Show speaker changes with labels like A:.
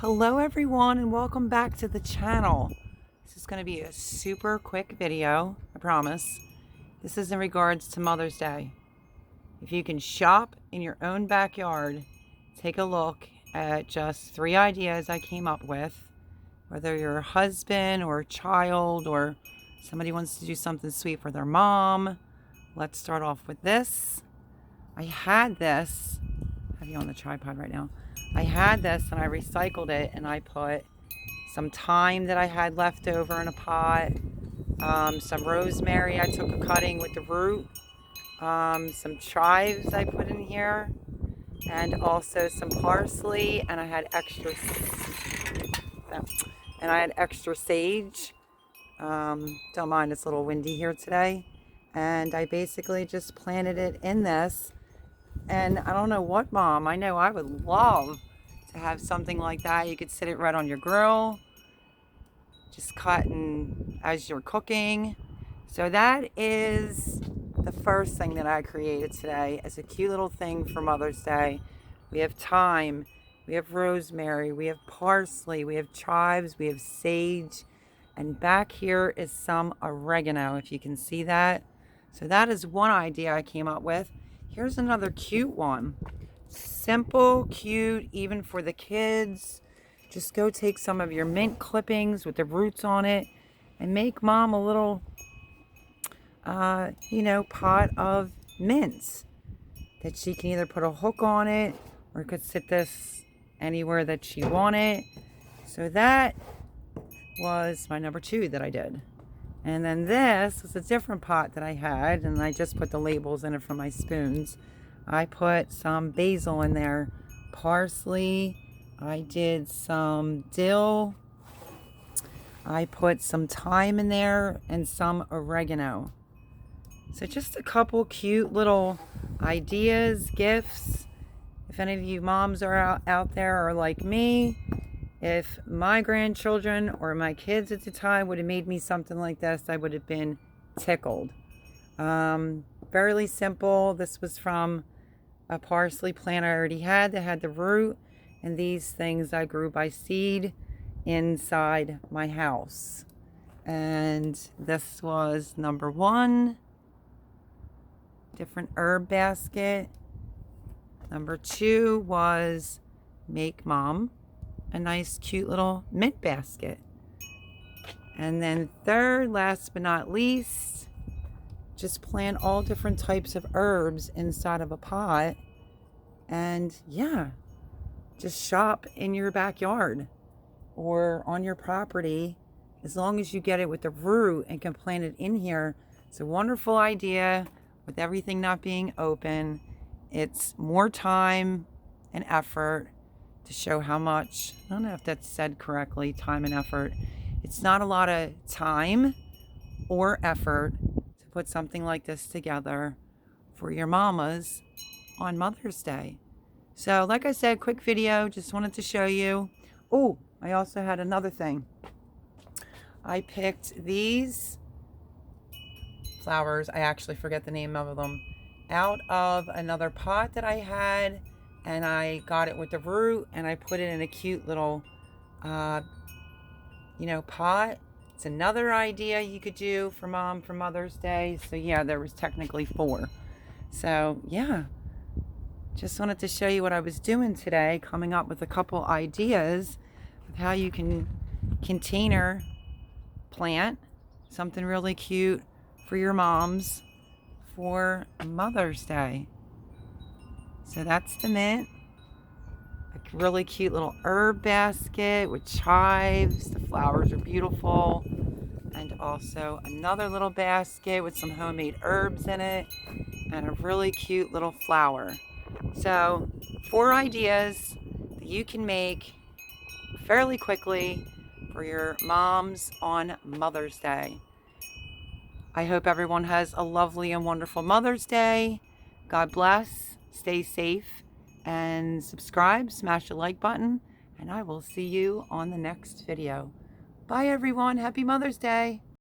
A: Hello everyone and welcome back to the channel. This is going to be a super quick video, I promise. This is in regards to Mother's Day. If you can shop in your own backyard, take a look at just 3 ideas I came up with. Whether you're a husband or a child or somebody wants to do something sweet for their mom. Let's start off with this. I had this, I have you on the tripod right now. I had this and I recycled it and I put some thyme that I had left over in a pot, some rosemary I took a cutting with the root, some chives I put in here, and also some parsley, and I had extra sage. Don't mind, it's a little windy here today. And I basically just planted it in this. And I don't know what, Mom, I know I would love to have something like that. You could sit it right on your grill, just cutting as you're cooking. So that is the first thing that I created today as a cute little thing for Mother's Day. We have thyme, we have rosemary, we have parsley, we have chives, we have sage, and back here is some oregano, if you can see that. So that is one idea I came up with. Here's another cute one. Simple, cute, even for the kids. Just go take some of your mint clippings with the roots on it and make Mom a little, pot of mints that she can either put a hook on it or could sit this anywhere that she wanted. So that was my number 2 that I did. And then this is a different pot that I had, and I just put the labels in it for my spoons. I put some basil in there, parsley, I did some dill, I put some thyme in there, and some oregano. So just a couple cute little ideas, gifts. If any of you moms are out there or like me, if my grandchildren or my kids at the time would have made me something like this, I would have been tickled. Fairly simple. This was from a parsley plant I already had that had the root, and these things I grew by seed inside my house. And this was number 1, different herb basket. Number 2 was make Mom a nice cute little mint basket. And then third, last but not least, just plant all different types of herbs inside of a pot. And yeah, just shop in your backyard or on your property. As long as you get it with the root and can plant it in here, it's a wonderful idea with everything not being open. It's more time and effort to show how much, I don't know if that's said correctly, time and effort. It's not a lot of time or effort to put something like this together for your mamas on Mother's Day. So like I said, quick video, just wanted to show you. Oh, I also had another thing. I picked these flowers, I actually forget the name of them, out of another pot that I had, and I got it with the root and I put it in a cute little pot. It's another idea you could do for Mom for Mother's Day. So yeah, there was technically 4. So yeah, just wanted to show you what I was doing today, coming up with a couple ideas of how you can container plant something really cute for your moms for Mother's Day. So that's the mint. A really cute little herb basket with chives. The flowers are beautiful. And also another little basket with some homemade herbs in it. And a really cute little flower. So 4 ideas that you can make fairly quickly for your moms on Mother's Day. I hope everyone has a lovely and wonderful Mother's Day. God bless. Stay safe and subscribe, smash the like button, and I will see you on the next video. Bye everyone. Happy Mother's Day.